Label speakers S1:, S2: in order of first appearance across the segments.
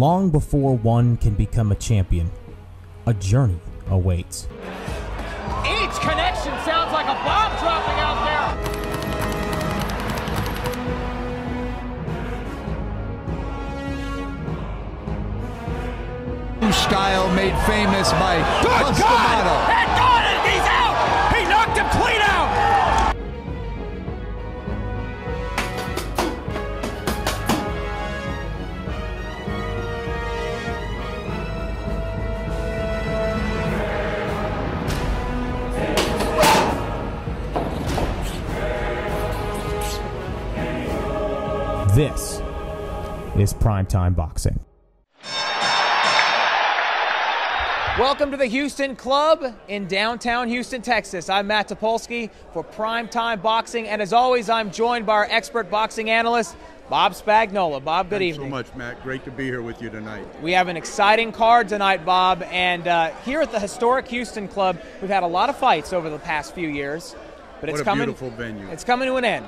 S1: long before one can become a champion, a journey awaits.
S2: Each connection sounds like a bomb dropping out there.
S3: Style made famous by
S2: Good God! That got it! He's out! He knocked him clean out!
S1: This is Primetime Boxing.
S2: Welcome to the Houston Club in downtown Houston, Texas. I'm Matt Topolski for Primetime Boxing, and as always, I'm joined by our expert boxing analyst, Bob Spagnola. Bob, good evening.
S4: Thanks so much, Matt. Great to be here with you tonight.
S2: We have an exciting card tonight, Bob, and here at the historic Houston Club, we've had a lot of fights over the past few years, but it's coming.
S4: What a beautiful venue.
S2: It's coming to an end.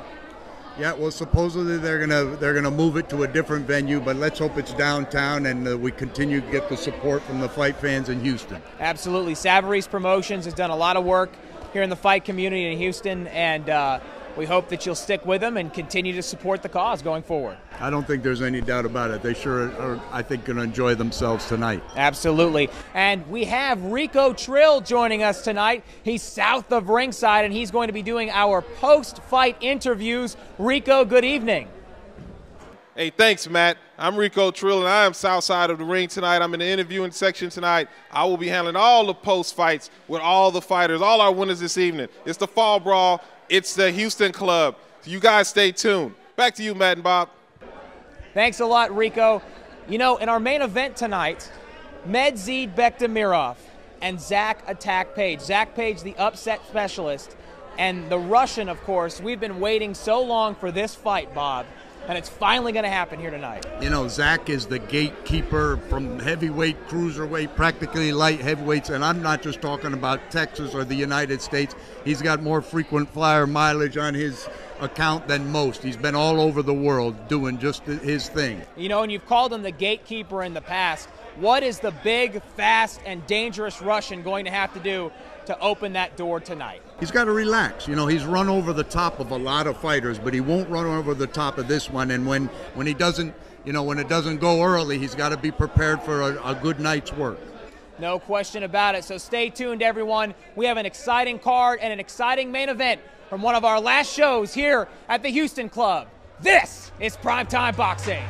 S4: Yeah, well, supposedly they're gonna move it to a different venue, but let's hope it's downtown and we continue to get the support from the fight fans in Houston.
S2: Absolutely. Savarese Promotions has done a lot of work here in the fight community in Houston, and we hope that you'll stick with them and continue to support the cause going forward.
S4: I don't think there's any doubt about it. They sure are, I think, going to enjoy themselves tonight.
S2: Absolutely. And we have Rico Trill joining us tonight. He's south of ringside, and he's going to be doing our post-fight interviews. Rico, good evening.
S5: Hey, thanks, Matt. I'm Rico Trill, and I am south side of the ring tonight. I'm in the interviewing section tonight. I will be handling all the post-fights with all the fighters, all our winners this evening. It's the Fall Brawl. It's the Houston Club. So you guys stay tuned. Back to you, Matt and Bob.
S2: Thanks a lot, Rico. You know, in our main event tonight, Medzhid Bektemirov and Zack attack Page. Zack Page, the upset specialist, and the Russian, of course. We've been waiting so long for this fight, Bob, and it's finally going to happen here tonight.
S4: You know, Zack is the gatekeeper from heavyweight, cruiserweight, practically light heavyweights, and I'm not just talking about Texas or the United States. He's got more frequent flyer mileage on his account than most. He's been all over the world doing just his thing.
S2: You know, and you've called him the gatekeeper in the past. What is the big, fast, and dangerous Russian going to have to do to open that door tonight?
S4: He's got to relax. You know, he's run over the top of a lot of fighters, but he won't run over the top of this one. And when he doesn't, you know, when it doesn't go early, he's got to be prepared for a good night's work.
S2: No question about it. So stay tuned, everyone. We have an exciting card and an exciting main event from one of our last shows here at the Houston Club. This is Primetime Boxing.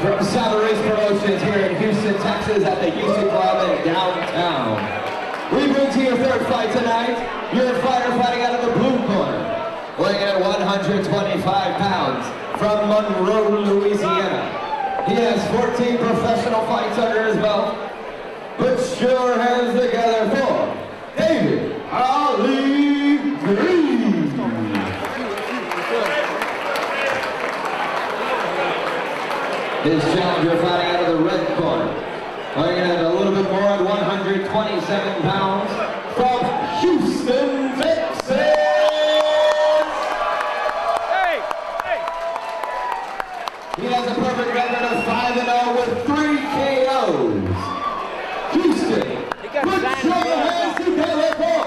S6: From Savarese Promotions here in Houston, Texas at the Houston Club in downtown. We bring to your third fight tonight, your fighter fighting out of the blue corner, weighing in at 125 pounds from Monroe, Louisiana. He has 14 professional fights under his belt. Put your hands together for David Ali Green. His challenger fighting out of the red corner, weighing in at a little bit more at 127 pounds, from Houston, Texas. He has a perfect record of 5-0 with 3 KOs. Houston, put your hands together for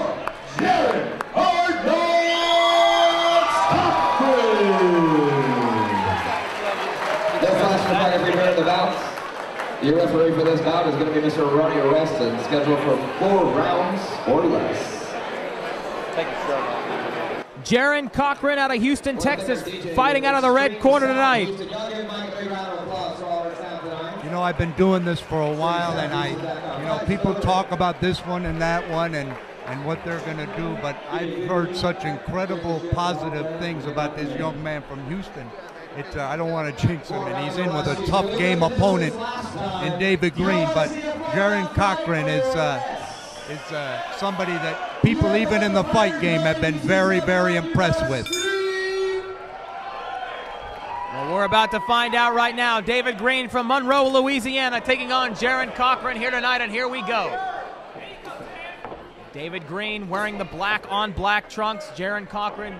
S6: Jerren Your referee for this bout is going to be Mr. Ronnie Arreston, scheduled for 4 rounds or less.
S2: Jerren Cochran out of Houston, Texas, fighting out of the red corner tonight.
S3: You know, I've been doing this for a while, and people talk about this one and that one and what they're going to do, but I've heard such incredible positive things about this young man from Houston. I don't want to jinx him, and he's in with a tough game opponent in David Green, but Jerren Cochran is is somebody that people even in the fight game have been very, very impressed with.
S2: Well, we're about to find out right now. David Green from Monroe, Louisiana, taking on Jerren Cochran here tonight, and here we go. David Green wearing the black on black trunks. Jerren Cochran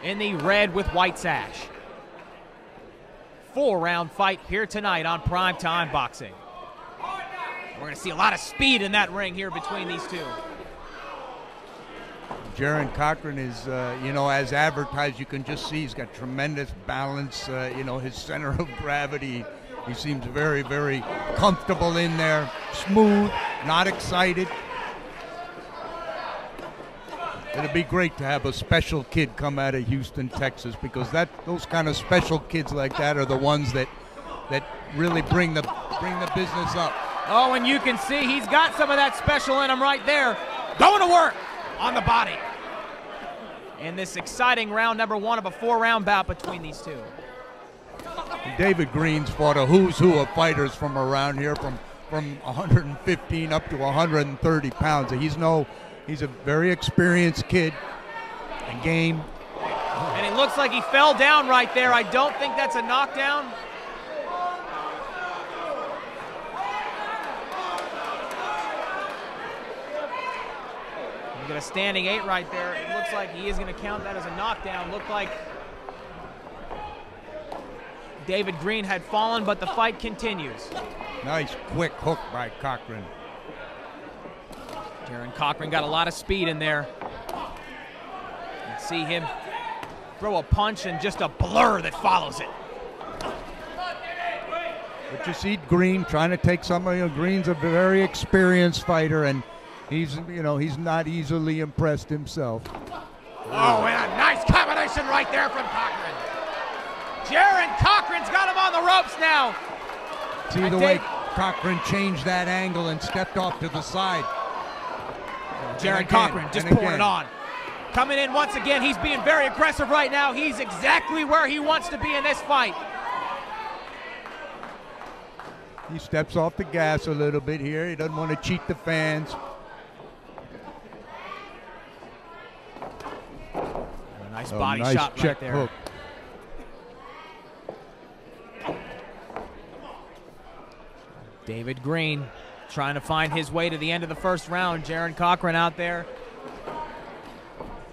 S2: in the red with white sash. 4-round fight here tonight on Primetime Boxing. We're going to see a lot of speed in that ring here between these two.
S3: Jerren Cochran is, you know, as advertised, you can just see he's got tremendous balance, you know, his center of gravity. He seems very, very comfortable in there, smooth, not excited. It'd be great to have a special kid come out of Houston, Texas, because those kind of special kids like that are the ones that really bring the business up.
S2: Oh, and you can see he's got some of that special in him right there. Going to work on the body. In this exciting round number 1 of a 4-round bout between these two.
S3: David Green's fought a who's who of fighters from around here, from 115 up to 130 pounds. He's a very experienced kid and game.
S2: And it looks like he fell down right there. I don't think that's a knockdown. Got a standing 8 right there. It looks like he is going to count that as a knockdown. Looked like David Green had fallen, but the fight continues.
S3: Nice quick hook by Cochran.
S2: Jerren Cochran got a lot of speed in there. You can see him throw a punch and just a blur that follows it.
S3: But you see Green trying to take some of, you know, Green's a very experienced fighter, and he's not easily impressed himself.
S2: Oh, and a nice combination right there from Cochran. Jerren Cochran's got him on the ropes now.
S3: See the way Cochran changed that angle and stepped off to the side.
S2: Jerren Cochran just pouring it on. Coming in once again, he's being very aggressive right now. He's exactly where he wants to be in this fight.
S3: He steps off the gas a little bit here. He doesn't want to cheat the fans.
S2: A nice body
S3: nice
S2: shot
S3: check
S2: right there.
S3: Hook.
S2: David Green trying to find his way to the end of the first round. Jerren Cochran out there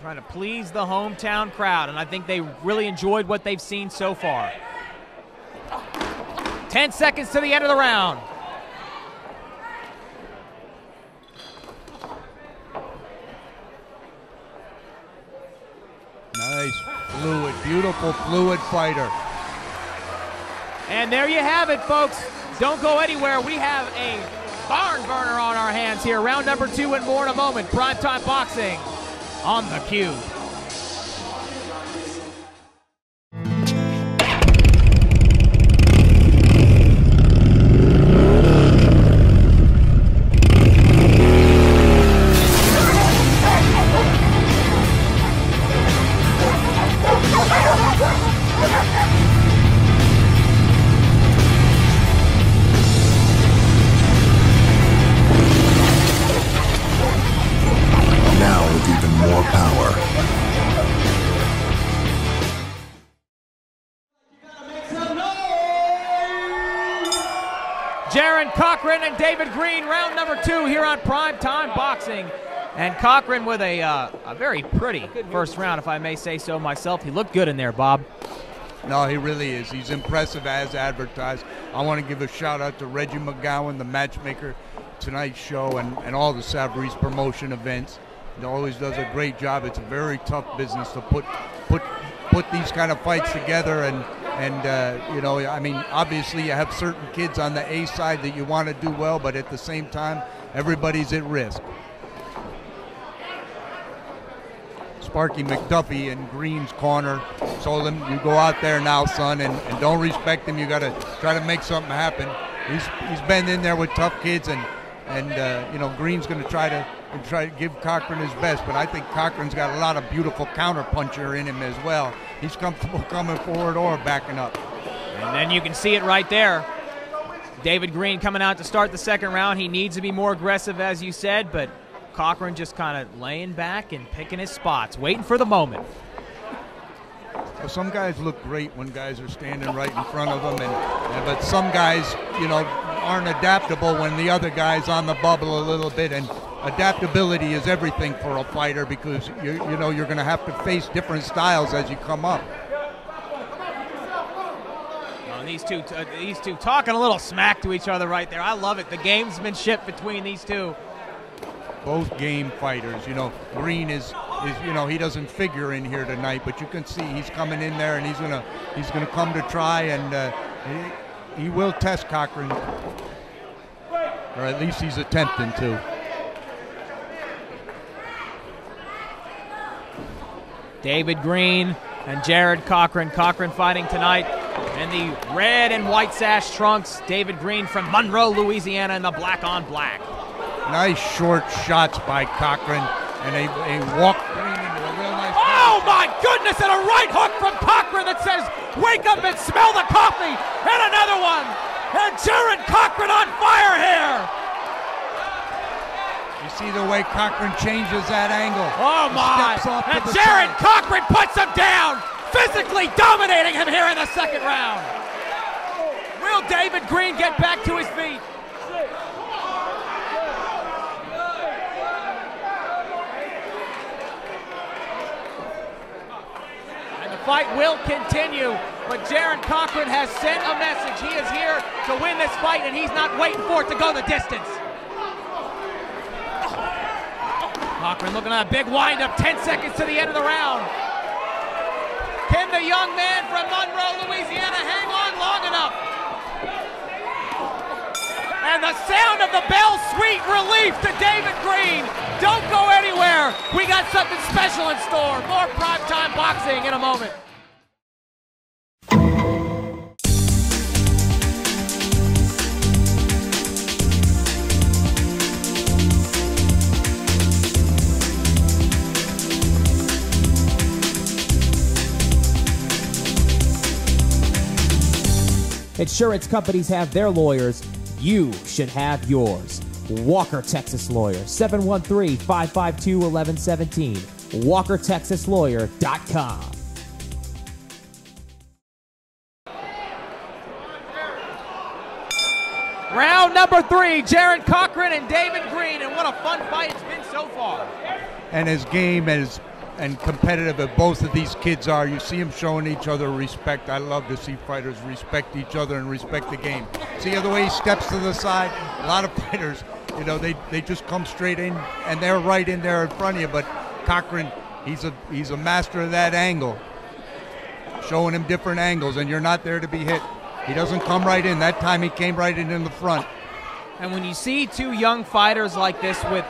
S2: trying to please the hometown crowd, and I think they really enjoyed what they've seen so far. 10 seconds to the end of the round.
S3: Nice, fluid, beautiful fluid fighter.
S2: And there you have it, folks. Don't go anywhere. We have a barn burner on our hands here. Round number 2 and more in a moment. Primetime Boxing on the KUBE. Jerren Cochran and David Green, round number 2 here on Primetime Boxing. And Cochran with a very pretty first round, if I may say so myself. He looked good in there, Bob.
S3: No, he really is. He's impressive as advertised. I want to give a shout out to Reggie McGowan, the matchmaker, tonight's show, and all the Savarese Promotion events. He always does a great job. It's a very tough business to put these kind of fights together, and you know, I mean, obviously you have certain kids on the A side that you want to do well, but at the same time, everybody's at risk. Sparky McDuffie in Green's corner told him, you go out there now, son, and don't respect him. You got to try to make something happen. He's been in there with tough kids, and you know, Green's going to try to give Cochran his best, but I think Cochran's got a lot of beautiful counter-puncher in him as well. He's comfortable coming forward or backing up.
S2: And then you can see it right there. David Green coming out to start the second round. He needs to be more aggressive, as you said, but Cochran just kind of laying back and picking his spots, waiting for the moment.
S3: Well, some guys look great when guys are standing right in front of them, but some guys, you know, aren't adaptable when the other guy's on the bubble a little bit. And adaptability is everything for a fighter, because you know you're going to have to face different styles as you come up.
S2: These two talking a little smack to each other right there. I love it. The gamesmanship between these two.
S3: Both game fighters. You know, Green is you know, he doesn't figure in here tonight, but you can see he's coming in there and he's gonna come to try, and he will test Cochran, or at least he's attempting to.
S2: David Green and Jerren Cochran. Cochran fighting tonight in the red and white sash trunks. David Green from Monroe, Louisiana, in the black on black.
S3: Nice short shots by Cochran, and they walk Green into a real nice...
S2: Oh my goodness, and a right hook from Cochran that says, wake up and smell the coffee, and another one. And Jerren Cochran on fire here.
S3: You see the way Cochran changes that angle.
S2: Oh my, and Jerren Cochran puts him down, physically dominating him here in the second round. Will David Green get back to his feet? And the fight will continue, but Jerren Cochran has sent a message. He is here to win this fight, and he's not waiting for it to go the distance. Cochran looking at a big windup, 10 seconds to the end of the round. Can the young man from Monroe, Louisiana hang on long enough? And the sound of the bell, sweet relief to David Green. Don't go anywhere. We got something special in store. More Primetime Boxing in a moment.
S1: Insurance companies have their lawyers. You should have yours. Walker Texas Lawyer, 713-552-1117. WalkerTexasLawyer.com.
S2: Round number 3, Jerren Cochran and David Green, and what a fun fight it's been so far.
S3: And as game as and competitive as both of these kids are, you see them showing each other respect. I love to see fighters respect each other and respect the game. See the way he steps to the side? A lot of fighters, you know, they just come straight in and they're right in there in front of you, but Cochran, he's a master of that angle, showing him different angles, and you're not there to be hit. He doesn't come right in. That time he came right in the front.
S2: And when you see two young fighters like this with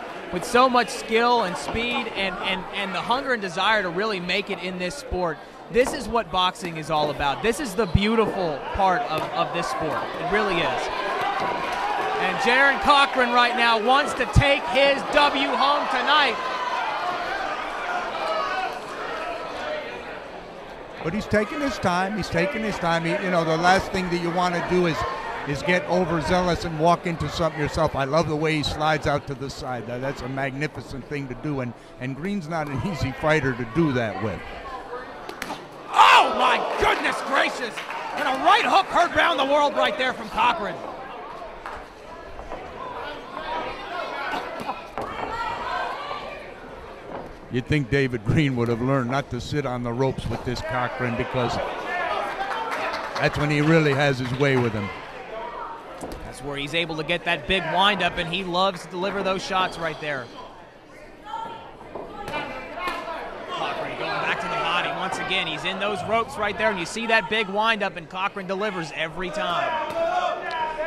S2: so much skill and speed and the hunger and desire to really make it in this sport, this is what boxing is all about. This is the beautiful part of this sport. It really is. And Jerren Cochran right now wants to take his W home tonight.
S3: But he's taking his time. He's taking his time. You know, the last thing that you want to do is get overzealous and walk into something yourself. I love the way he slides out to the side. That's a magnificent thing to do, and Green's not an easy fighter to do that with.
S2: Oh my goodness gracious! And a right hook heard round the world right there from Cochran.
S3: You'd think David Green would have learned not to sit on the ropes with this Cochran, because that's when he really has his way with him.
S2: That's where he's able to get that big windup, and he loves to deliver those shots right there. Cochran going back to the body once again. He's in those ropes right there, and you see that big windup, and Cochran delivers every time.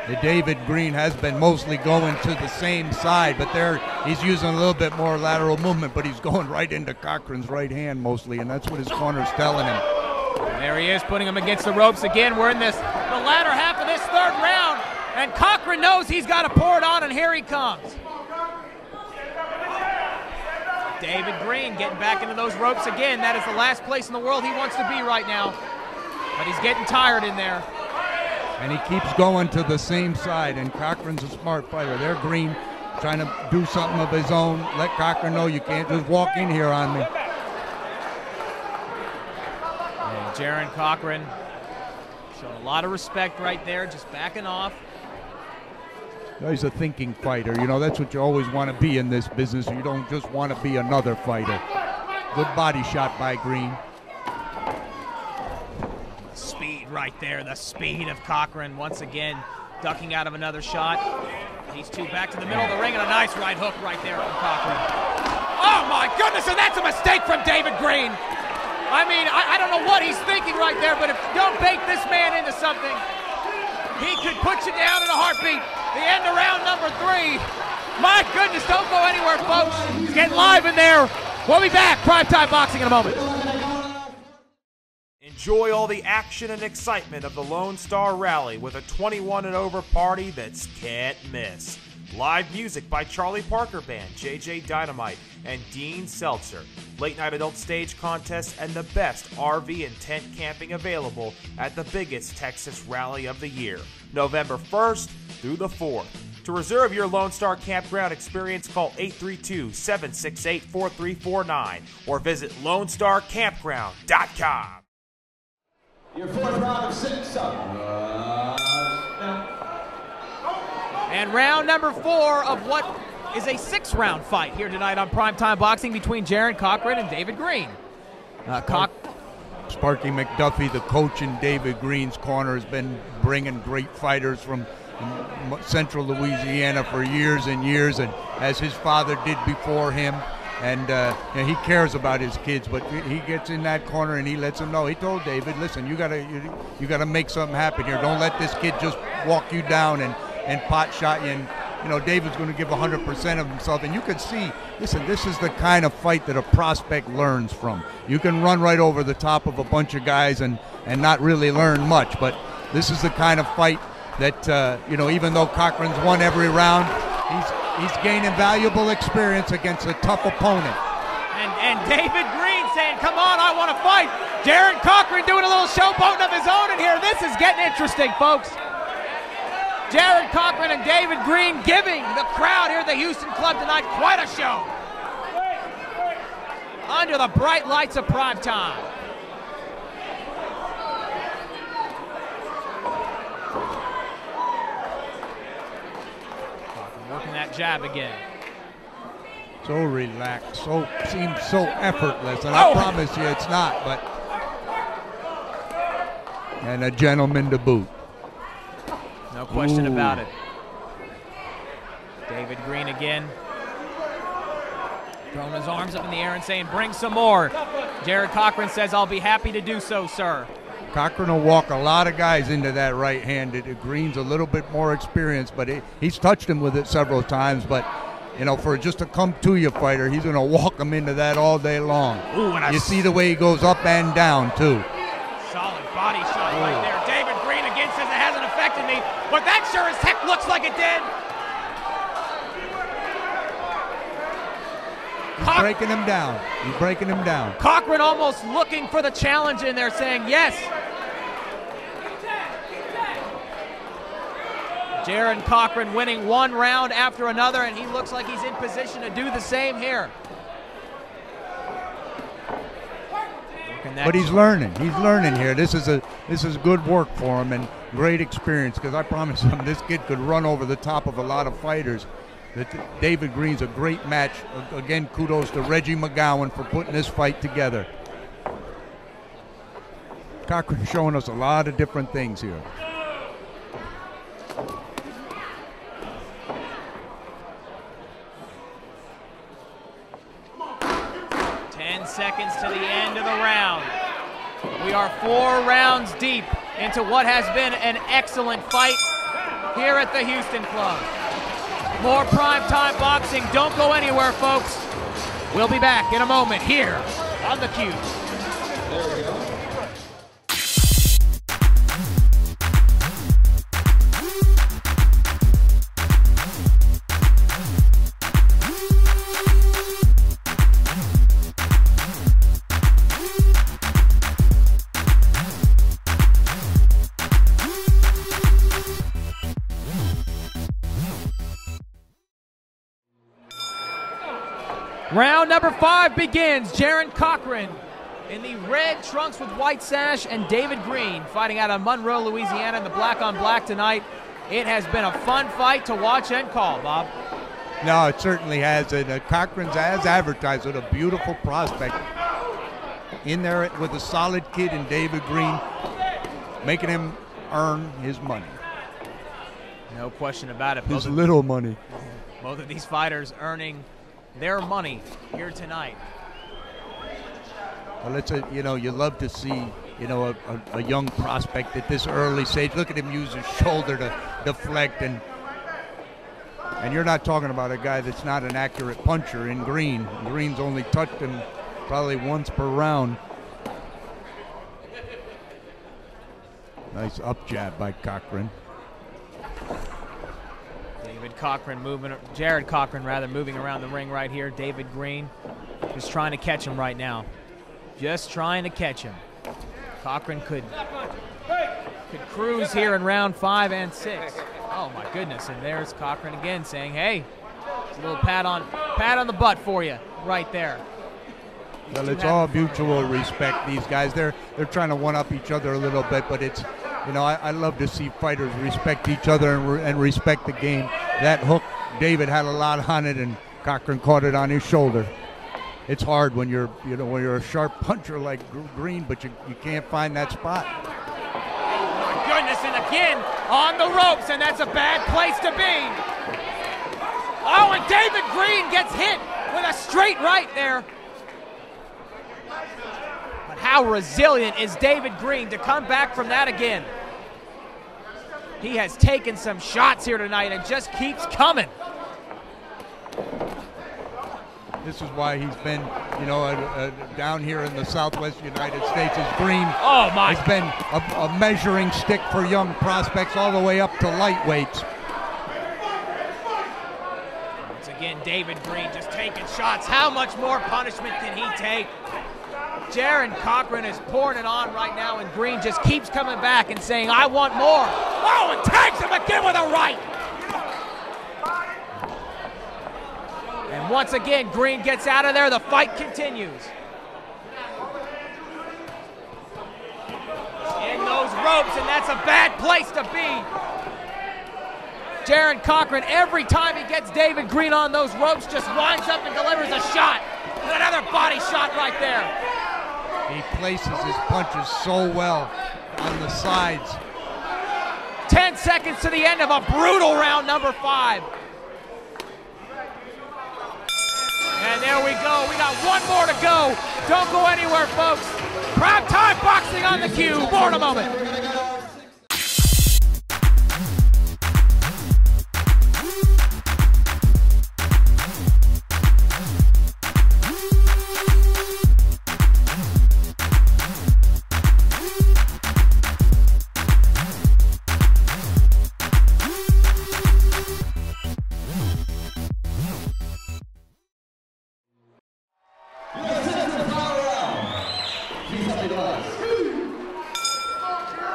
S3: The David Green has been mostly going to the same side, but there he's using a little bit more lateral movement, but he's going right into Cochran's right hand mostly, and that's what his corner's telling him.
S2: There he is, putting him against the ropes again. We're in the latter half of this third round, and Cochran knows he's got to pour it on, and here he comes. David Green getting back into those ropes again. That is the last place in the world he wants to be right now, but he's getting tired in there.
S3: And he keeps going to the same side, and Cochran's a smart fighter. There, Green trying to do something of his own. Let Cochran know you can't just walk in here on me.
S2: And Jerren Cochran showing a lot of respect right there, just backing off.
S3: He's a thinking fighter. You know, that's what you always want to be in this business. You don't just want to be another fighter. Good body shot by Green.
S2: Speed right there, the speed of Cochran once again ducking out of another shot. These two back to the middle of the ring and a nice right hook right there from Cochran. Oh my goodness, and that's a mistake from David Green. I mean, I don't know what he's thinking right there, but if you don't bait this man into something, he could put you down in a heartbeat. The end of round number 3. My goodness, don't go anywhere, folks. It's getting live in there. We'll be back. Primetime Boxing in a moment.
S7: Enjoy all the action and excitement of the Lone Star Rally with a 21 and over party that's can't miss. Live music by Charlie Parker Band, JJ Dynamite, and Dean Seltzer. Late night adult stage contests and the best RV and tent camping available at the biggest Texas rally of the year, November 1st through the 4th. To reserve your Lone Star Campground experience, call 832-768-4349 or visit LoneStarCampground.com.
S6: Your fourth round of 6
S2: And round number 4 of what is a 6-round fight here tonight on Primetime Boxing between Jerren Cochran and David Green.
S3: Sparky McDuffie, the coach in David Green's corner, has been bringing great fighters from central Louisiana for years and years, and as his father did before him. And he cares about his kids, but he gets in that corner and he lets them know. He told David, listen, you gotta make something happen here. Don't let this kid just walk you down and pot shot you. And you know, David's going to give 100% of himself. And you can see, listen, this is the kind of fight that a prospect learns from. You can run right over the top of a bunch of guys and not really learn much, but this is the kind of fight that you know, even though Cochran's won every round, he's gaining valuable experience against a tough opponent.
S2: And David Green saying, come on, I want to fight. Jerren Cochran doing a little showboating of his own in here. This is getting interesting, folks. Jerren Cochran and David Green giving the crowd here at the Houston Club tonight quite a show. Under the bright lights of primetime. Working that jab again.
S3: So relaxed, seems so effortless, and I promise you it's not, but. And a gentleman to boot.
S2: No question about it. David Green again. Throwing his arms up in the air and saying, bring some more. Jerren Cochran says, I'll be happy to do so, sir.
S3: Cochran will walk a lot of guys into that right-handed. Green's a little bit more experienced, but he's touched him with it several times. But, you know, for just a come-to-you fighter, he's going to walk him into that all day long.
S2: Ooh, and
S3: you see the way he goes up and down, too.
S2: Solid body shot right there. David Green again says it hasn't affected me, but that sure as heck looks like it did.
S3: He's breaking him down. He's breaking him down.
S2: Cochran almost looking for the challenge in there, saying yes. Jerren Cochran winning one round after another, and he looks like he's in position to do the same here.
S3: But he's learning. He's learning here. This is good work for him and great experience, because I promise him this kid could run over the top of a lot of fighters. David Green's a great match. Again, kudos to Reggie McGowan for putting this fight together. Cochran showing us a lot of different things here.
S2: Seconds to the end of the round. We are 4 rounds deep into what has been an excellent fight here at the Houston Club. More Primetime Boxing. Don't go anywhere, folks. We'll be back in a moment here on the KUBE. Round number 5 begins. Jerren Cochran in the red trunks with white sash, and David Green fighting out of Monroe, Louisiana in the black on black tonight. It has been a fun fight to watch and call, Bob.
S3: No, it certainly has. And Cochran's as advertised with a beautiful prospect in there with a solid kid in David Green, making him earn his money.
S2: No question about it.
S3: His little money.
S2: Both of these fighters earning their money here tonight.
S3: Well, it's you love to see, a young prospect at this early stage. Look at him use his shoulder to deflect, and you're not talking about a guy that's not an accurate puncher in Green. Green's only touched him probably once per round. Nice up jab by Cochran.
S2: Jerren Cochran moving around the ring right here. David Green just trying to catch him right now. Just trying to catch him. Cochran could cruise here in round 5 and 6. Oh my goodness, and there's Cochran again saying, hey, it's a little pat on the butt for you right there.
S3: Well, it's all mutual respect. These guys, they're trying to one-up each other a little bit, but it's, I love to see fighters respect each other and respect the game. That hook, David had a lot on it, and Cochran caught it on his shoulder. It's hard when you're a sharp puncher like Green, but you can't find that spot.
S2: Oh my goodness, and again on the ropes, and that's a bad place to be. Oh, and David Green gets hit with a straight right there. But how resilient is David Green to come back from that again? He has taken some shots here tonight and just keeps coming.
S3: This is why he's been, down here in the Southwest United States. As Green has been a measuring stick for young prospects all the way up to lightweights.
S2: Once again, David Green just taking shots. How much more punishment can he take? Jerren Cochran is pouring it on right now, and Green just keeps coming back and saying, I want more. Oh, and tags him again with a right. And once again, Green gets out of there. The fight continues. In those ropes, and that's a bad place to be. Jerren Cochran, every time he gets David Green on those ropes, just winds up and delivers a shot. And another body shot right there.
S3: He places his punches so well on the sides.
S2: 10 seconds to the end of a brutal round number 5. And there we go. We got one more to go. Don't go anywhere, folks. Primetime Boxing on the Cube. More in a moment.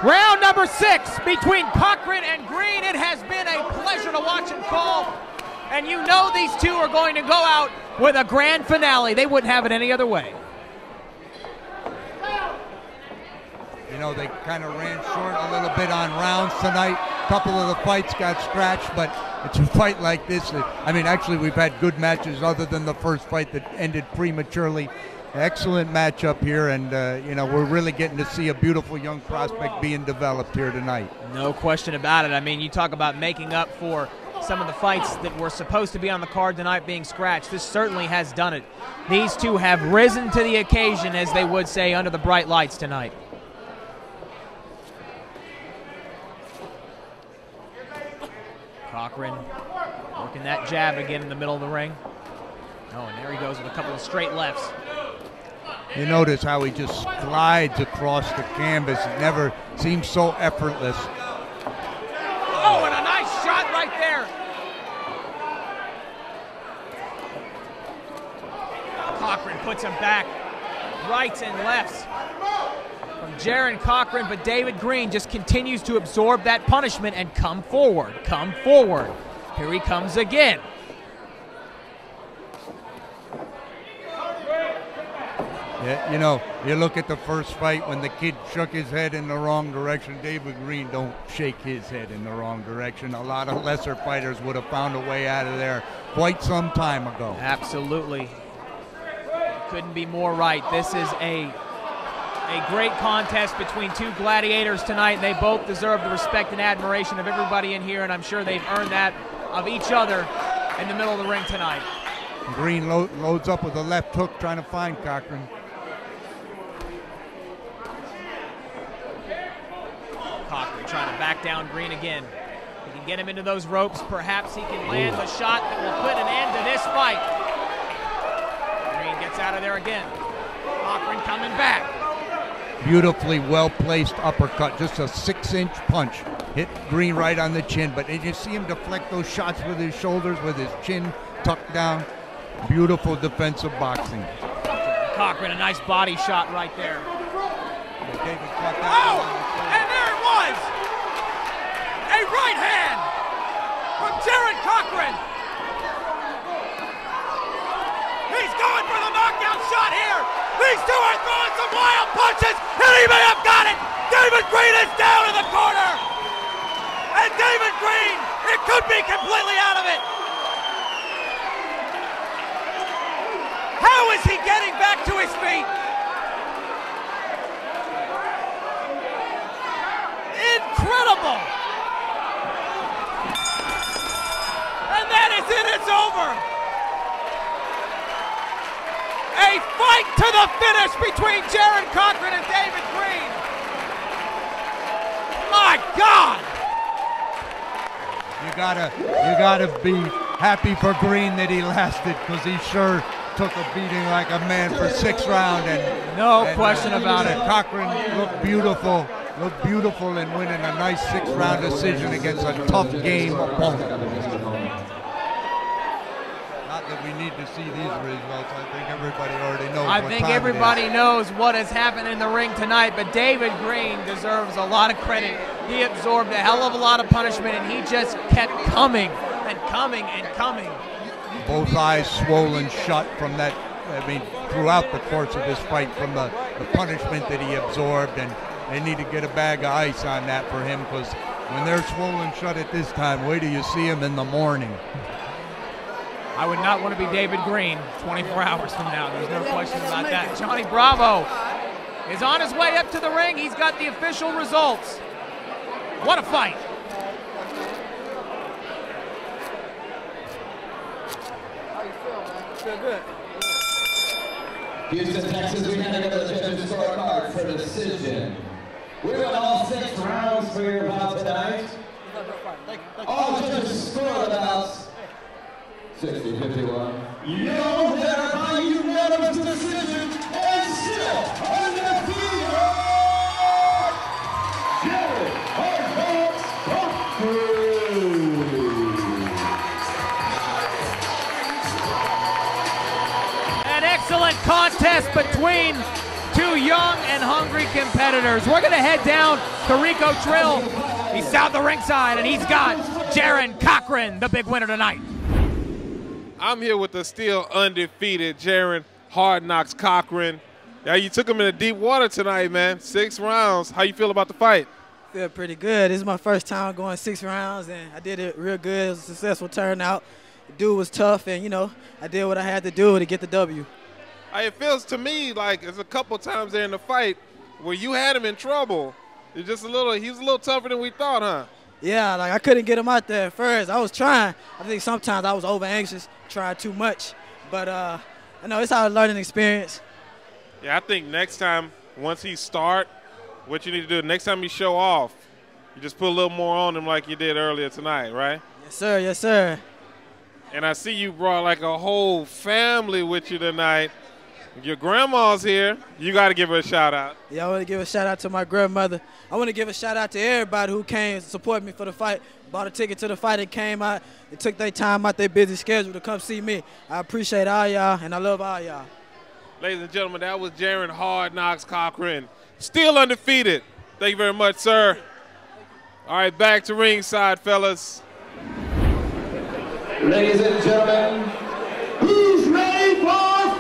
S2: Round number 6 between Cochran and Green. It has been a pleasure to watch and call. And you know these two are going to go out with a grand finale. They wouldn't have it any other way.
S3: They kind of ran short a little bit on rounds tonight. A couple of the fights got scratched, but it's a fight like this. Actually, we've had good matches other than the first fight that ended prematurely. Excellent matchup here, and we're really getting to see a beautiful young prospect being developed here tonight.
S2: No question about it. You talk about making up for some of the fights that were supposed to be on the card tonight being scratched. This certainly has done it. These two have risen to the occasion, as they would say, under the bright lights tonight. Cochran working that jab again in the middle of the ring. Oh, and there he goes with a couple of straight lefts.
S3: You notice how he just glides across the canvas. It never seems so effortless.
S2: Oh, and a nice shot right there. Cochran puts him back. Rights and lefts from Jerren Cochran, but David Green just continues to absorb that punishment and come forward. Come forward. Here he comes again.
S3: Yeah, you know, you look at the first fight when the kid shook his head in the wrong direction. David Green don't shake his head in the wrong direction. A lot of lesser fighters would have found a way out of there quite some time ago.
S2: Absolutely. Couldn't be more right. This is a great contest between two gladiators tonight. They both deserve the respect and admiration of everybody in here, and I'm sure they've earned that of each other in the middle of the ring tonight.
S3: Green loads up with a left hook trying to find Cochran.
S2: Cochran trying to back down Green again. He can get him into those ropes. Perhaps he can land the shot that will put an end to this fight. Green gets out of there again. Cochran coming back.
S3: Beautifully well-placed uppercut, just a 6-inch punch. Hit Green right on the chin, but did you see him deflect those shots with his shoulders, with his chin tucked down? Beautiful defensive boxing.
S2: Cochran, a nice body shot right there.
S3: David caught that.
S2: Oh, and there it was! A right hand from Jerren Cochran. He's going for the knockout shot here. These two are throwing some wild punches, and he may have got it. David Green is down in the corner. And David Green, it could be completely out of it. How is he getting back to his feet? Incredible! And that is it, it's over. A fight to the finish between Jerren Cochran and David Green. My God!
S3: You gotta be happy for Green that he lasted, because he sure took a beating like a man for 6 rounds.
S2: No question about it.
S3: Cochran looked beautiful in winning a nice 6-round decision against a tough game opponent. Not that we need to see these results. I think everybody already knows.
S2: I think everybody knows what has happened in the ring tonight, but David Green deserves a lot of credit. He absorbed a hell of a lot of punishment, and he just kept coming and coming and coming.
S3: Both eyes swollen shut from that, I mean, throughout the course of this fight, from the punishment that he absorbed, and they need to get a bag of ice on that for him, because when they're swollen shut at this time, wait till you see him in the morning.
S2: I would not want to be David Green 24 hours from now. There's no question about that. Johnny Bravo is on his way up to the ring. He's got the official results. What a fight.
S6: Feel good. Houston, Texas, we had to go to the judges' scorecard for decision. We went all 6 rounds for your bout tonight. All judges scored about 60-51. Your winner by unanimous decision and still undefeated, Jerren Cochran.
S2: Excellent contest between two young and hungry competitors. We're going to head down to Rico Trill. He's south of ringside, and he's got Jerren Cochran, the big winner tonight.
S5: I'm here with the still undefeated Jerren Hard Knocks Cochran. Yeah, you took him in the deep water tonight, man. 6 rounds. How you feel about the fight?
S8: Feel pretty good. This is my first time going 6 rounds, and I did it real good. It was a successful turnout. The dude was tough, and, you know, I did what I had to do to get the W.
S5: It feels to me like there's a couple times there in the fight where you had him in trouble. It's just he was a little tougher than we thought, huh?
S8: Yeah, like I couldn't get him out there at first. I was trying. I think sometimes I was over anxious, trying too much. But I know it's our learning experience.
S5: Yeah, I think next time, once he start, what you need to do, next time you show off, you just put a little more on him like you did earlier tonight, right?
S8: Yes, sir. Yes, sir.
S5: And I see you brought like a whole family with you tonight. Your grandma's here. You got to give her a shout out.
S8: Yeah, I want to give a shout out to my grandmother. I want to give a shout out to everybody who came to support me for the fight, bought a ticket to the fight and came out and took their time out their busy schedule to come see me. I appreciate all y'all, and I love all y'all.
S5: Ladies and gentlemen, that was Jerren Hard Knocks Cochran. Still undefeated. Thank you very much, sir. All right, back to ringside, fellas.
S6: Ladies and gentlemen, who's ready for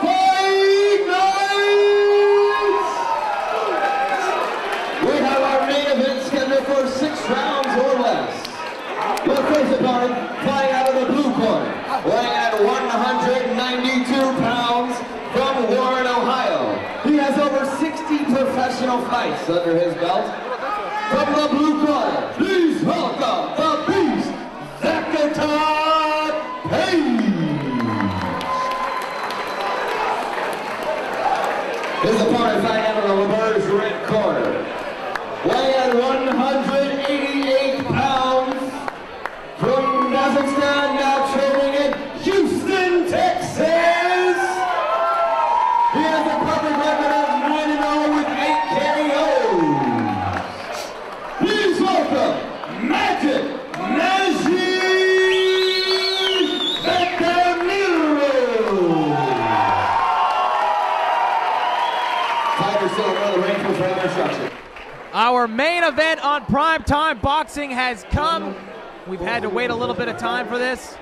S6: fight night? professional fights under his belt. From the blue corner, please welcome the Beast, Zack Page. His opponent fighting out of the reverse red corner, weighing at 188 pounds, from Kazakhstan, now training in Houston, Texas. He has a perfect record of 9-0 with 8 KOs. Please welcome Medzhid Bektemirov. Tiger still in the ring for further instruction.
S2: Our main event on Primetime Boxing has come. We've had to wait a little bit of time for this,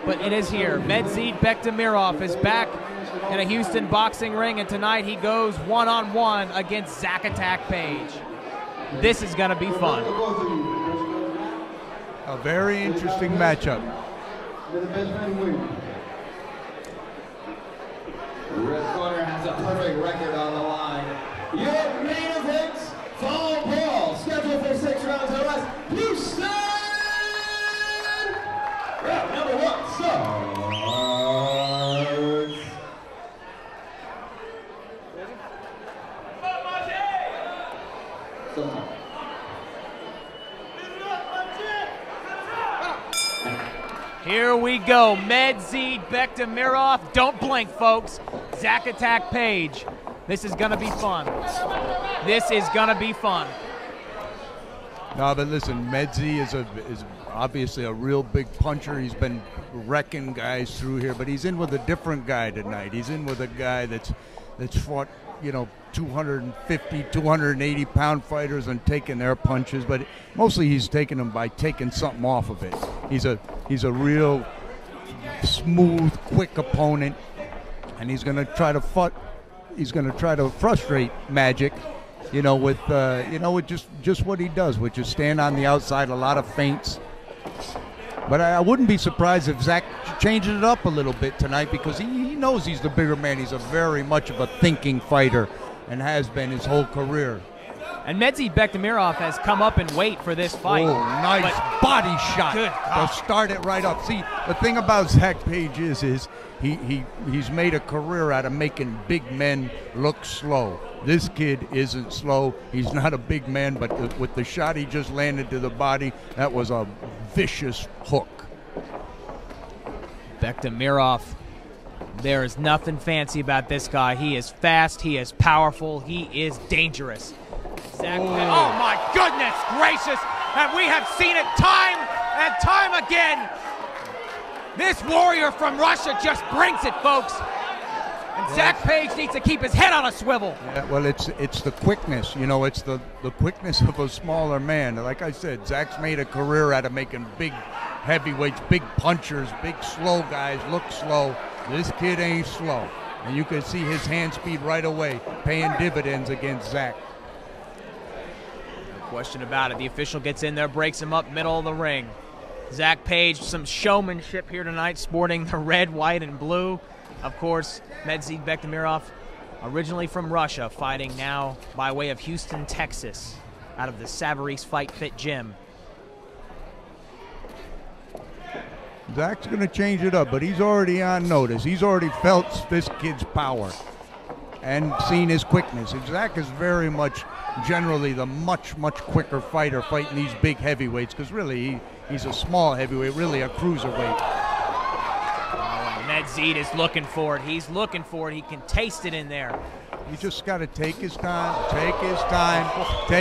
S2: but it is here. Medzhid Bektemirov is back in a Houston boxing ring, and tonight he goes one-on-one against Zack Page. This is going to be fun.
S3: A very interesting matchup.
S6: The red corner has a perfect record on the line. Your main event, Fall Brawl, scheduled for 6 rounds or less. Houston! Round number 1 starts.
S2: Here we go, Medzhid Bektemirov. Don't blink, folks. Zack Page. This is gonna be fun. This is gonna be fun.
S3: No, but listen, Medzhid is obviously a real big puncher. He's been wrecking guys through here, but he's in with a different guy tonight. He's in with a guy that's fought, you know, 250, 280 pound fighters and taking their punches, but mostly he's taking them by taking something off of it. He's a real smooth, quick opponent, and he's going to try to frustrate Magic, you know, with just what he does, which is stand on the outside, a lot of feints. But I wouldn't be surprised if Zack changes it up a little bit tonight, because he knows he's the bigger man. He's a very much of a thinking fighter and has been his whole career.
S2: And Medzhid Bektemirov has come up in weight for this fight.
S3: Oh, nice body shot to start it right up. See, the thing about Zack Page is he's made a career out of making big men look slow. This kid isn't slow. He's not a big man, but with the shot he just landed to the body, that was a vicious hook.
S2: Bektemirov, there is nothing fancy about this guy. He is fast, he is powerful, he is dangerous. Zack, oh my goodness gracious! And we have seen it time and time again. This warrior from Russia just brings it, folks. And Zack Page needs to keep his head on a swivel.
S3: Yeah, well, it's the quickness, you know, it's the quickness of a smaller man. Like I said, Zack's made a career out of making big heavyweights, big punchers, big slow guys look slow. This kid ain't slow. And you can see his hand speed right away, paying dividends against Zack.
S2: No question about it. The official gets in there, breaks him up, middle of the ring. Zack Page, some showmanship here tonight, sporting the red, white, and blue. Of course, Medzhid Bektemirov, originally from Russia, fighting now by way of Houston, Texas, out of the Savarese Fight Fit Gym.
S3: Zack's going to change it up, but he's already on notice. He's already felt this kid's power and seen his quickness. And Zack is very much, generally, the much quicker fighter fighting these big heavyweights, because really he's a small heavyweight, really a cruiserweight.
S2: Medzhid is looking for it. He's looking for it. He can taste it in there.
S3: You just got to take his time, take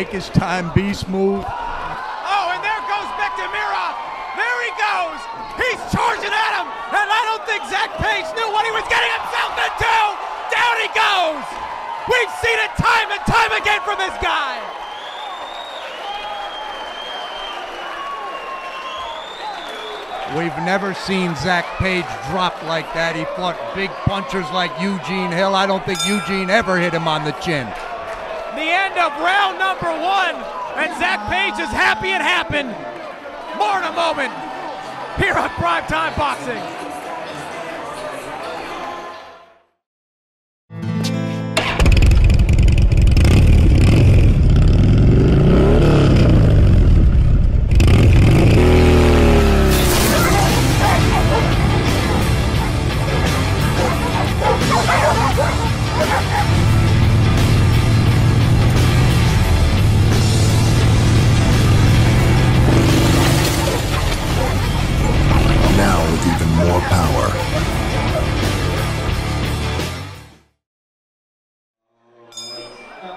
S3: his time, be smooth.
S2: Oh, and there goes Bektemirov. There he goes. He's charging at him, and I don't think Zack Page knew what he was getting himself into. Down he goes. We've seen it time and time again from this guy.
S3: We've never seen Zack Page drop like that. He fought big punchers like Eugene Hill. I don't think Eugene ever hit him on the chin.
S2: The end of round number 1, and Zack Page is happy it happened. More in a moment, here on Primetime Boxing.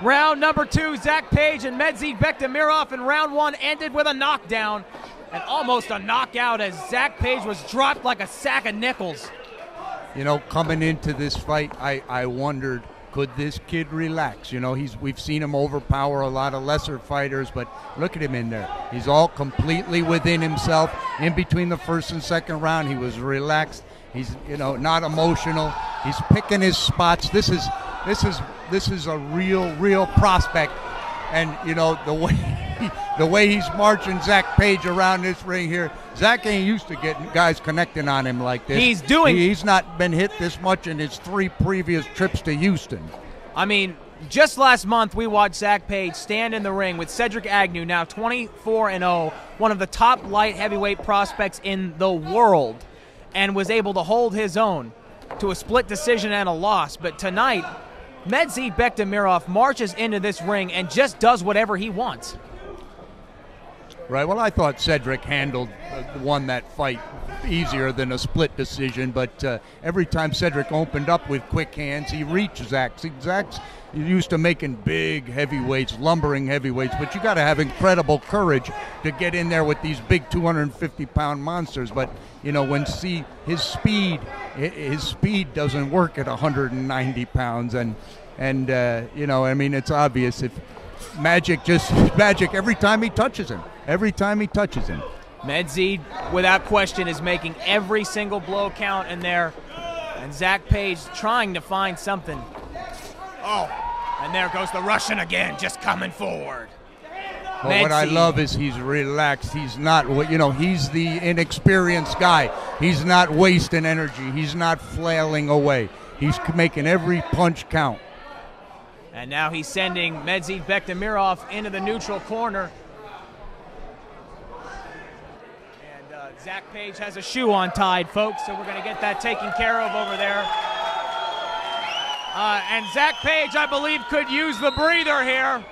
S2: Round number 2, Zack Page and Medzhid Bektemirov in round 1 ended with a knockdown and almost a knockout as Zack Page was dropped like a sack of nickels.
S3: You know, coming into this fight, I wondered, could this kid relax? You know, we've seen him overpower a lot of lesser fighters, but look at him in there. He's all completely within himself. In between the first and second round, he was relaxed. He's, you know, not emotional. He's picking his spots. This is a real prospect. And you know, the way he's marching Zack Page around this ring here, Zack ain't used to getting guys connecting on him like this. He's not been hit this much in his 3 previous trips to Houston.
S2: I mean, just last month we watched Zack Page stand in the ring with Cedric Agnew, now 24-0, one of the top light heavyweight prospects in the world, and was able to hold his own to a split decision and a loss. But tonight, Medzhid Bektemirov marches into this ring and just does whatever he wants.
S3: Right, well, I thought Cedric won that fight easier than a split decision, but every time Cedric opened up with quick hands, he reached Zack. See, Zack's used to making big heavyweights, lumbering heavyweights, but you got to have incredible courage to get in there with these big 250-pound monsters. But you know, his speed doesn't work at 190 pounds, and you know, I mean, it's obvious if Magic every time he touches him.
S2: Medzhid, without question, is making every single blow count in there, and Zack Page trying to find something. Oh, and there goes the Russian again, just coming forward.
S3: Well, what I love is he's relaxed. He's not, you know, he's the inexperienced guy. He's not wasting energy. He's not flailing away. He's making every punch count.
S2: And now he's sending Medzhid Bektemirov into the neutral corner. And Zack Page has a shoe untied, folks, so we're going to get that taken care of over there. And Zack Page, I believe, could use the breather here.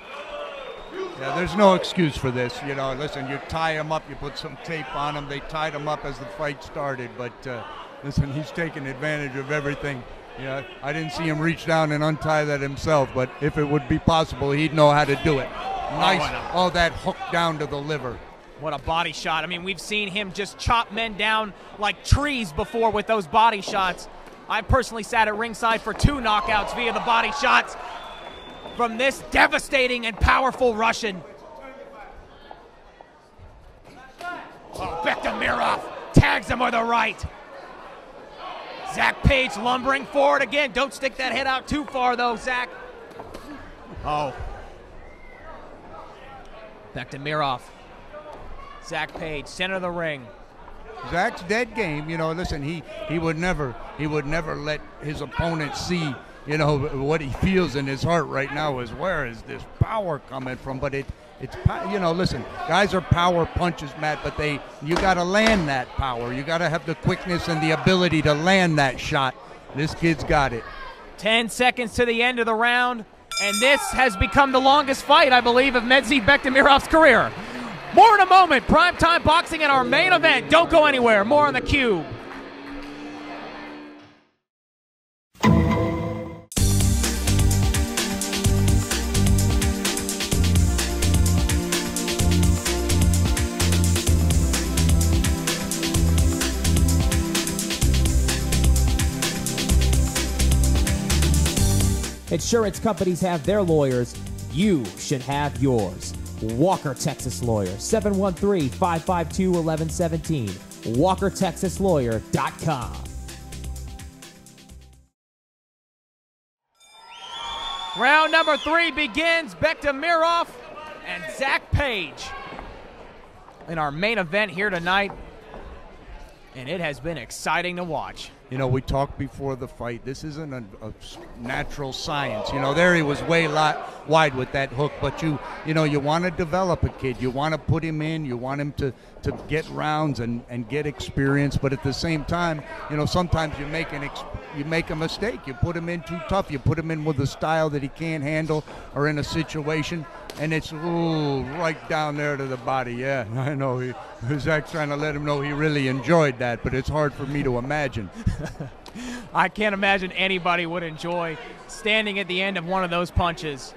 S3: Yeah, there's no excuse for this. You know, listen, you tie him up, you put some tape on him. They tied him up as the fight started, but listen, he's taking advantage of everything. Yeah, I didn't see him reach down and untie that himself, but if it would be possible, he'd know how to do it. Nice, that hook down to the liver.
S2: What a body shot. I mean, we've seen him just chop men down like trees before with those body shots. I personally sat at ringside for 2 knockouts via the body shots from this devastating and powerful Russian. Oh, Bektemirov tags him with a right. Zack Page lumbering forward again. Don't stick that head out too far, though, Zack. Oh. Bektemirov. Zack Page, center of the ring.
S3: Zack's dead game. You know, listen, he would never let his opponent see, you know, what he feels in his heart right now is where is this power coming from? But it's you know, listen, guys are power punches, Matt, but you got to land that power. You got to have the quickness and the ability to land that shot. This kid's got it.
S2: 10 seconds to the end of the round, and this has become the longest fight, I believe, of Medzhid Bektemirov's career. More in a moment. Primetime Boxing in our main event. Don't go anywhere. More on the Cube.
S1: Insurance companies have their lawyers. You should have yours. Walker Texas Lawyer, 713-552-1117. WalkerTexasLawyer.com.
S2: Round number 3 begins. Bektemirov and Zack Page in our main event here tonight. And it has been exciting to watch.
S3: You know, we talked before the fight. This isn't a natural science. You know, there he was way wide with that hook. But you know, you want to develop a kid. You want to put him in. You want him to get rounds and get experience. But at the same time, you know, sometimes you make a mistake. You put him in too tough. You put him in with a style that he can't handle or in a situation, and it's right down there to the body. Yeah, I know. Zack's trying to let him know he really enjoyed that, but it's hard for me to imagine.
S2: I can't imagine anybody would enjoy standing at the end of one of those punches.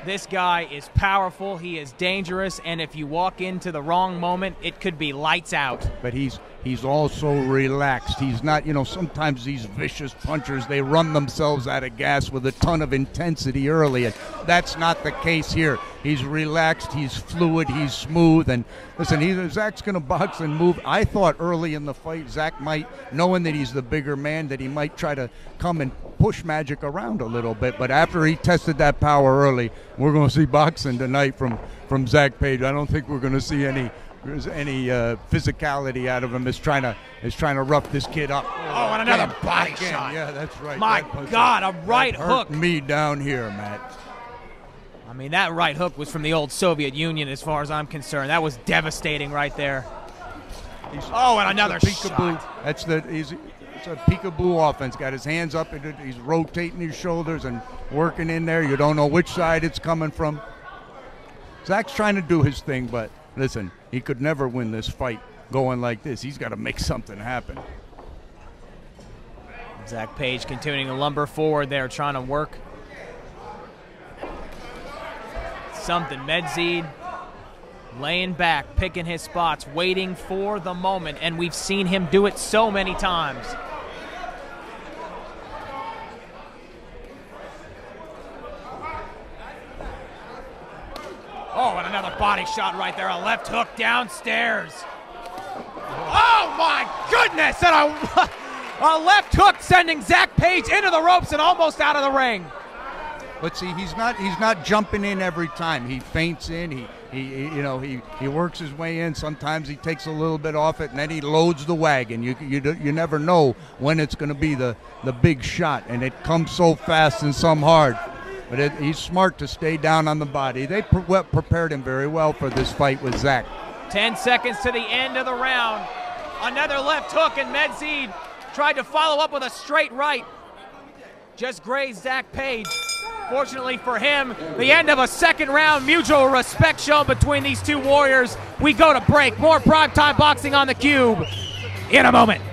S2: This guy is powerful, he is dangerous, and if you walk into the wrong moment, it could be lights out.
S4: But he's also relaxed. He's not, you know, sometimes these vicious punchers, they run themselves out of gas with a ton of intensity early, and that's not the case here. He's relaxed, he's fluid, he's smooth, and listen, Zack's going to box and move. I thought early in the fight, Zack might, knowing that he's the bigger man, that he might try to come and push Magic around a little bit, but after he tested that power early, we're going to see boxing tonight from Zack Page. I don't think we're going to see any physicality out of him. Is trying to rough this kid up.
S2: Oh, and another body shot.
S4: Yeah, that's right.
S2: My God, a right hook.
S4: Me down here, Matt.
S2: I mean, that right hook was from the old Soviet Union as far as I'm concerned. That was devastating right there. And another shot. It's a peekaboo offense. Got his hands up, he's rotating his shoulders and working in there. You don't know which side it's coming from. Zack's trying to do his thing, but listen, he could never win this fight going like this. He's got to make something happen. Zack Page continuing to lumber forward there, trying to work something. Medzhid laying back, picking his spots, waiting for the moment, and we've seen him do it so many times. Oh, and another body shot right there, a left hook downstairs. Oh my goodness, and a left hook sending Zack Page into the ropes and almost out of the ring.
S4: But see, he's not jumping in every time. He feints in. He works his way in. Sometimes he takes a little bit off it, and then he loads the wagon. You never know when it's going to be the big shot, and it comes so fast and some hard. But he's smart to stay down on the body. They prepared him very well for this fight with Zack.
S2: 10 seconds to the end of the round. Another left hook, and Medzhid tried to follow up with a straight right. Just grazed Zack Page. Fortunately for him, the end of a second round, mutual respect shown between these two warriors. We go to break. More Primetime Boxing on the Cube in a moment.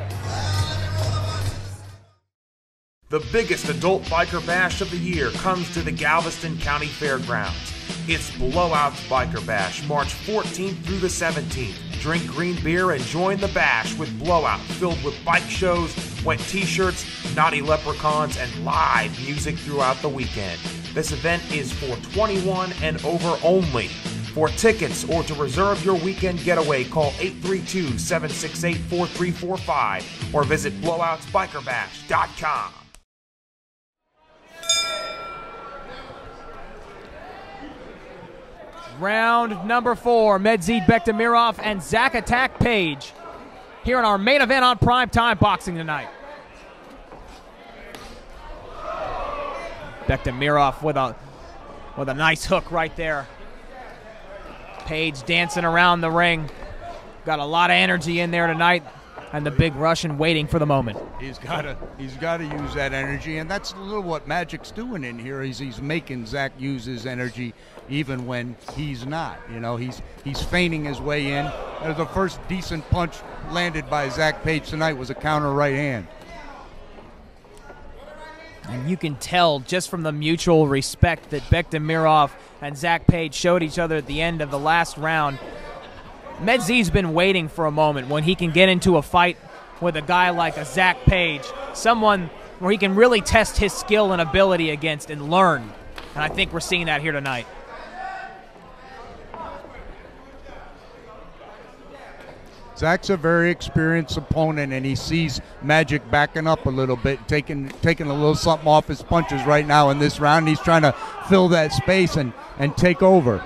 S7: The biggest adult biker bash of the year comes to the Galveston County Fairgrounds. It's Blowouts Biker Bash, March 14th through the 17th. Drink green beer and join the bash with Blowout, filled with bike shows, wet t-shirts, naughty leprechauns, and live music throughout the weekend. This event is for 21 and over only. For tickets or to reserve your weekend getaway, call 832-768-4345 or visit blowoutsbikerbash.com.
S2: Round number 4, Medzhid Bektemirov and Zack Attack Page here in our main event on Primetime Boxing tonight. Bektemirov with a nice hook right there. Page dancing around the ring. Got a lot of energy in there tonight, and the big Russian waiting for the moment.
S4: He's got to use that energy, and that's a little what Magic's doing in here. He's making Zack use his energy even when he's not. You know, he's feigning his way in. The first decent punch landed by Zack Page tonight was a counter right hand.
S2: And you can tell just from the mutual respect that Bektemirov and Zack Page showed each other at the end of the last round. Medzhid's been waiting for a moment when he can get into a fight with a guy like a Zack Page, someone where he can really test his skill and ability against and learn. And I think we're seeing that here tonight.
S4: Zack's a very experienced opponent, and he sees Magic backing up a little bit, taking a little something off his punches right now in this round. He's trying to fill that space and take over.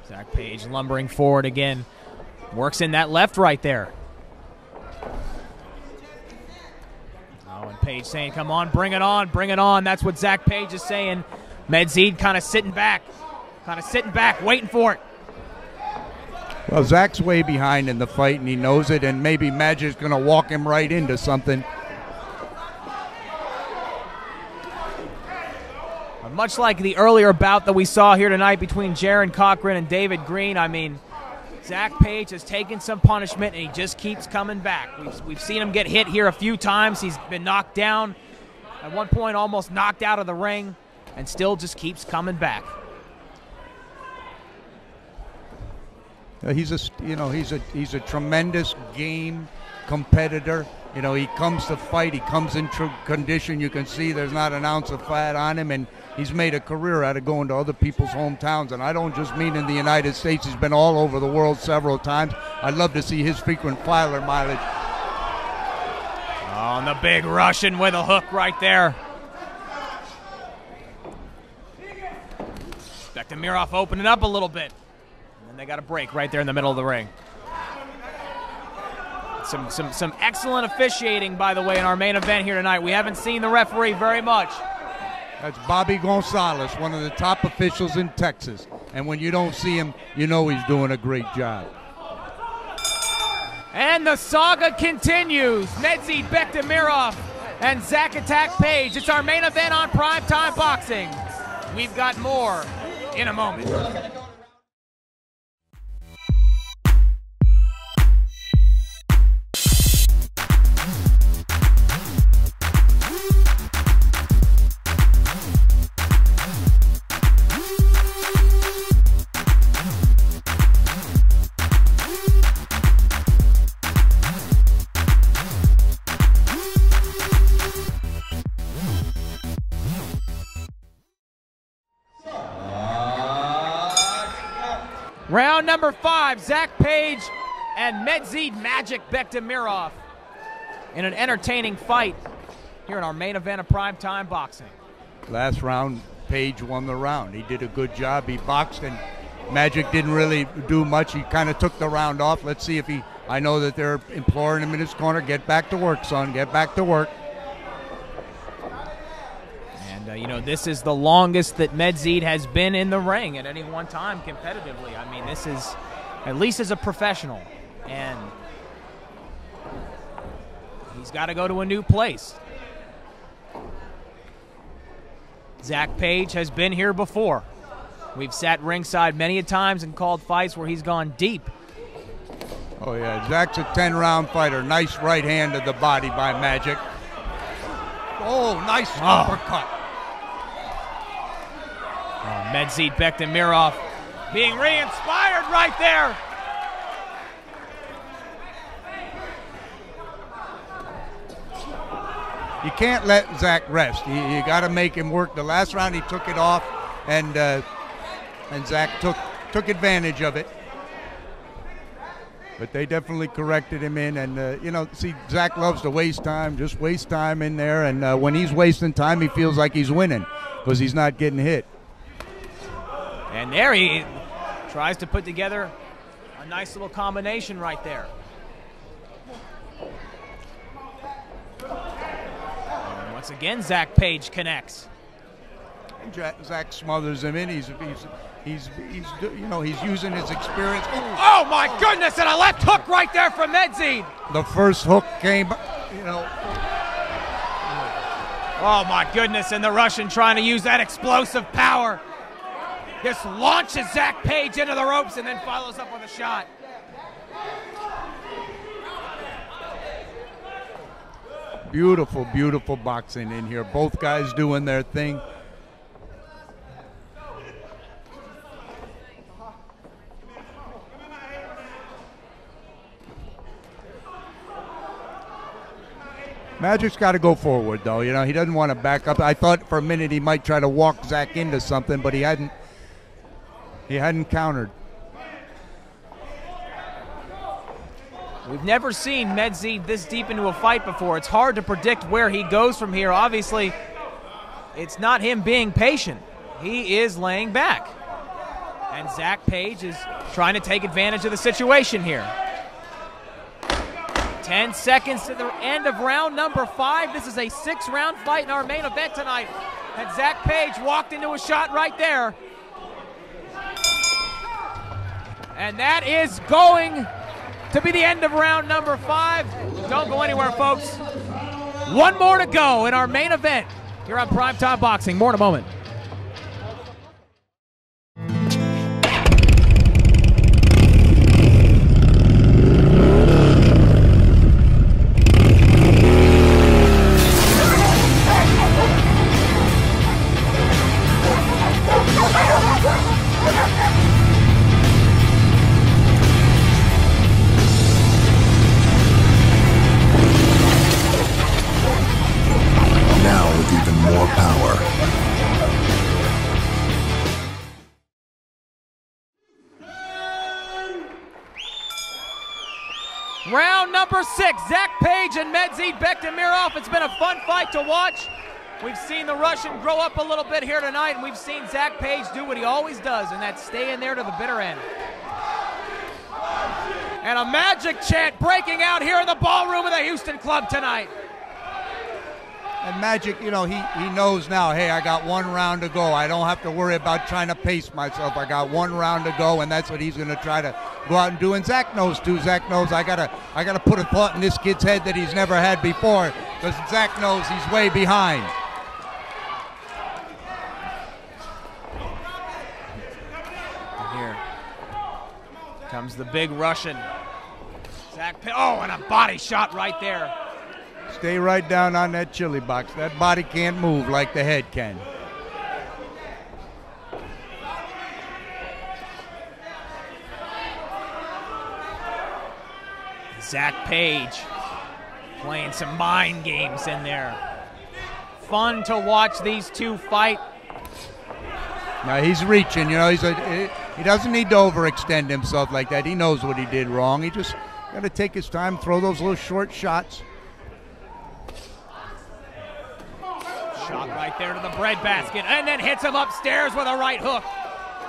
S2: Zack Page lumbering forward again. Works in that left right there. And Page saying, come on, bring it on, bring it on. That's what Zack Page is saying. Medzhid kind of sitting back, waiting for it.
S4: Well, Zack's way behind in the fight, and he knows it, and maybe Magic's going to walk him right into something.
S2: Much like the earlier bout that we saw here tonight between Jerren, Cochran, and David Green, I mean, Zack Page has taken some punishment, and he just keeps coming back. We've seen him get hit here a few times. He's been knocked down. At one point, almost knocked out of the ring, and still just keeps coming back.
S3: He's a tremendous game competitor. You know, he comes to fight. He comes in condition. You can see there's not an ounce of fat on him, and he's made a career out of going to other people's hometowns. And I don't just mean in the United States. He's been all over the world several times. I'd love to see his frequent flyer mileage.
S2: Oh, and the big Russian with a hook right there. Bektemirov opening up a little bit. And then they got a break right there in the middle of the ring. Some excellent officiating, by the way, in our main event here tonight. We haven't seen the referee very much.
S3: That's Bobby Gonzalez, one of the top officials in Texas. And when you don't see him, you know he's doing a great job.
S2: And the saga continues. Medzhid, Bektemirov, and Zack Attack Page. It's our main event on Primetime Boxing. We've got more in a moment. Round number 5, Zack Page and Medzhid Magic Bektemirov in an entertaining fight here in our main event of Primetime Boxing.
S3: Last round, Page won the round. He did a good job. He boxed, and Magic didn't really do much. He kind of took the round off. Let's see if he, I know that they're imploring him in his corner. Get back to work, son. Get back to work.
S2: You know, this is the longest that Medzhid has been in the ring at any one time competitively. I mean, this is, at least as a professional, and he's got to go to a new place. Zack Page has been here before. We've sat ringside many a times and called fights where he's gone deep.
S3: Oh, yeah, Zack's a 10-round fighter. Nice right hand to the body by Magic. Oh, nice uppercut.
S2: Medzhid Bektemirov being re-inspired right there.
S3: You can't let Zack rest. You got to make him work. The last round he took it off, and Zack took advantage of it. But they definitely corrected him in, and you know, see, Zack loves to waste time, just waste time in there, and when he's wasting time, he feels like he's winning because he's not getting hit.
S2: And there he tries to put together a nice little combination right there. And once again, Zack Page connects.
S3: Zack smothers him in. He's you know, he's using his experience.
S2: Oh my goodness! And a left hook right there from Medzhid.
S3: The first hook came, you know.
S2: Oh my goodness! And the Russian trying to use that explosive power. Just launches Zack Page into the ropes and then follows up with a shot.
S3: Beautiful, beautiful boxing in here. Both guys doing their thing. Magic's got to go forward, though. You know, he doesn't want to back up. I thought for a minute he might try to walk Zack into something, but he hadn't. He hadn't countered.
S2: We've never seen Medzhid this deep into a fight before. It's hard to predict where he goes from here. Obviously, it's not him being patient. He is laying back. And Zack Page is trying to take advantage of the situation here. 10 seconds to the end of round number 5. This is a 6-round fight in our main event tonight. And Zack Page walked into a shot right there. And that is going to be the end of round number 5. Don't go anywhere, folks. One more to go in our main event here on Primetime Boxing. More in a moment. Round number 6, Zack Page and Medzhid Bektemirov. It's been a fun fight to watch. We've seen the Russian grow up a little bit here tonight, and we've seen Zack Page do what he always does, and that's stay in there to the bitter end. And a magic chant breaking out here in the ballroom of the Houston Club tonight.
S3: And Magic, you know, he knows now, hey, I got 1 round to go. I don't have to worry about trying to pace myself. I got 1 round to go, and that's what he's going to try to go out and do. And Zack knows, too. Zack knows I gotta put a thought in this kid's head that he's never had before, because Zack knows he's way behind.
S2: Here comes the big Russian. Zack Page, oh, and a body shot right there.
S3: Stay right down on that chili box. That body can't move like the head can.
S2: Zack Page playing some mind games in there. Fun to watch these two fight.
S3: Now he's reaching, you know, he doesn't need to overextend himself like that. He knows what he did wrong. He just got to take his time, throw those little short shots.
S2: Shot right there to the breadbasket, and then hits him upstairs with a right hook.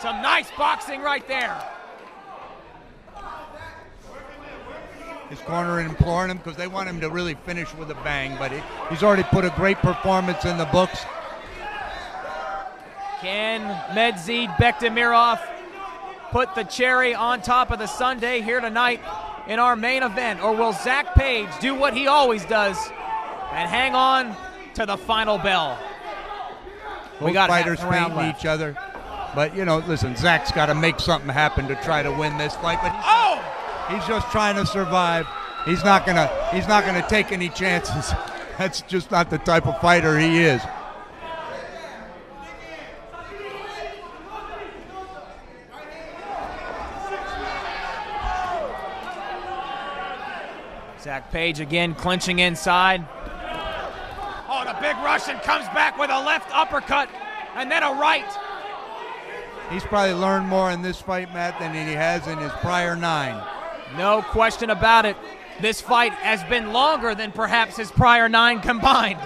S2: Some nice boxing right there.
S3: His corner imploring him because they want him to really finish with a bang, but he's already put a great performance in the books.
S2: Can Medzhid Bektemirov put the cherry on top of the sundae here tonight in our main event, or will Zack Page do what he always does and hang on to the final bell?
S3: Both fighters painting each other, but you know, listen, Zack's got to make something happen to try to win this fight. But he's just trying to survive. He's not gonna take any chances. That's just not the type of fighter he is.
S2: Zack Page again clinching inside. Oh, the big Russian comes back with a left uppercut and then a right.
S3: He's probably learned more in this fight, Matt, than he has in his prior 9.
S2: No question about it. This fight has been longer than perhaps his prior 9 combined.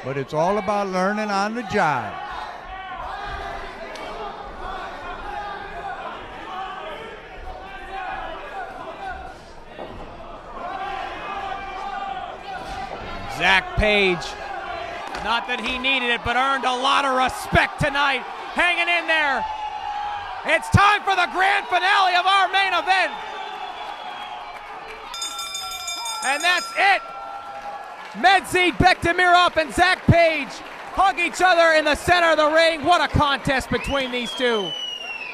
S3: But it's all about learning on the job.
S2: Zack Page, not that he needed it, but earned a lot of respect tonight, hanging in there. It's time for the grand finale of our main event. And that's it. Medzhid Bektemirov and Zack Page hug each other in the center of the ring. What a contest between these two.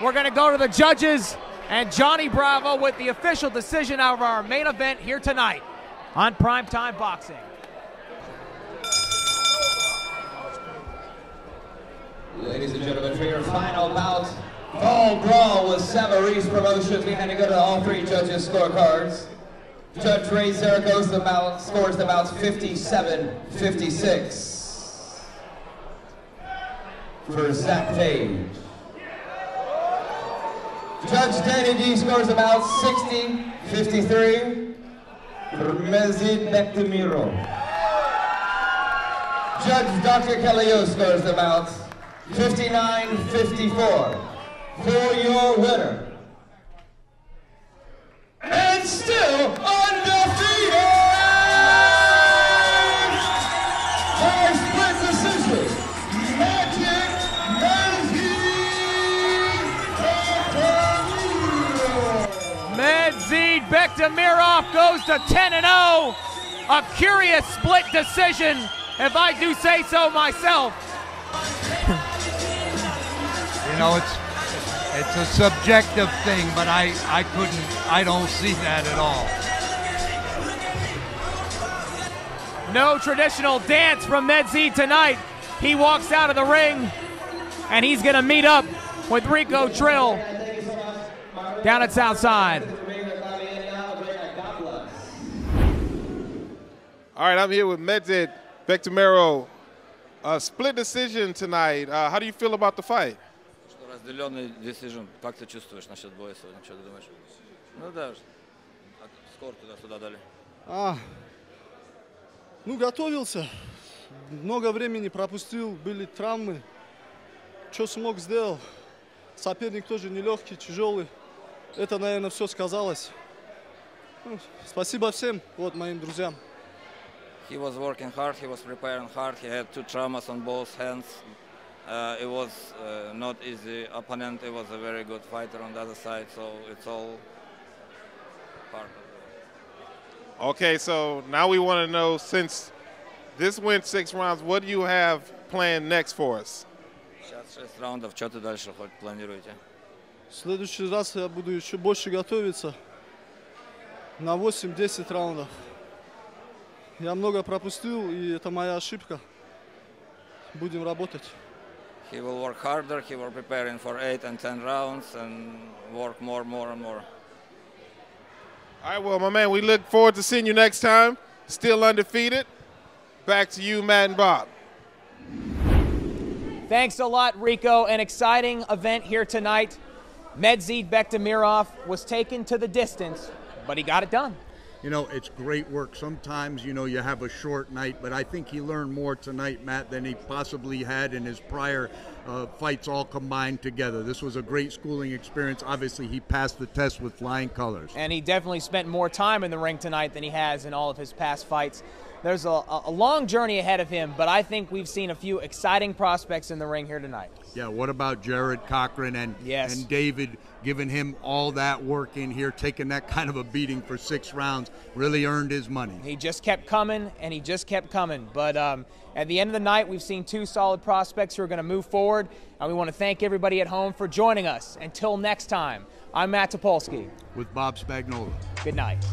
S2: We're going to go to the judges and Johnny Bravo with the official decision of our main event here tonight on Primetime Boxing.
S6: Ladies and gentlemen, for your final bout, Fall Brawl with Savarese Promotions. We had to go to all 3 judges' scorecards. Judge Ray Zaragoza scores the bouts 57-56 for Zack Page. Judge Danny D scores the bouts 60-53 for Medzhid Bektemirov. Judge Dr. Calio scores the bouts 59-54 for your winner. And still undefeated by split decision, Medzhid Bektemirov.
S2: Medzhid Bektemirov goes to 10-0. A curious split decision, if I do say so myself.
S3: You know, it's a subjective thing, but I don't see that at all.
S2: No traditional dance from Medzhid tonight. He walks out of the ring, and he's going to meet up with Rico Trill down at Southside.
S5: All right, I'm here with Medzhid Bektemirov. Split decision tonight. How do you feel about the fight?
S9: Разделенный decision. Как ты чувствуешь насчет боя сегодня? Что ты думаешь? Ну да, скоро туда-сюда дали?
S10: Ну, готовился. Много времени пропустил, были травмы. Что смог, сделал. Соперник тоже нелегкий, тяжелый. Это, наверное, все сказалось. Ну, спасибо всем, вот моим друзьям.
S9: He was working hard, he was preparing hard, he had 2 traumas on both hands. It was not easy opponent, it was a very good fighter on the other side, so it's all part of it.
S5: Okay, so now we want to know, since this went 6 rounds, what do you have planned next for us?
S9: Сейчас 6 раундов, что ты дальше хоть планируете?
S10: В следующий раз я буду еще больше готовиться. На 8-10 раундов. Я много пропустил, и это моя ошибка. Будем работать.
S9: He will work harder, he will preparing for 8 and 10 rounds and work more and more.
S5: All right, well, my man, we look forward to seeing you next time. Still undefeated. Back to you, Matt and Bob.
S2: Thanks a lot, Rico. An exciting event here tonight. Medzhid Bektemirov was taken to the distance, but he got it done.
S4: You know, it's great work. Sometimes, you know, you have a short night, but I think he learned more tonight, Matt, than he possibly had in his prior fights all combined together. This was a great schooling experience. Obviously, he passed the test with flying colors.
S2: And he definitely spent more time in the ring tonight than he has in all of his past fights. There's a long journey ahead of him, but I think we've seen a few exciting prospects in the ring here tonight.
S4: Yeah, what about Jerren, Cochran, and David, giving him all that work in here, taking that kind of a beating for 6 rounds, really earned his money.
S2: He just kept coming, and he just kept coming. But at the end of the night, we've seen 2 solid prospects who are going to move forward, and we want to thank everybody at home for joining us. Until next time, I'm Matt Topolski.
S4: With Bob Spagnola.
S2: Good night.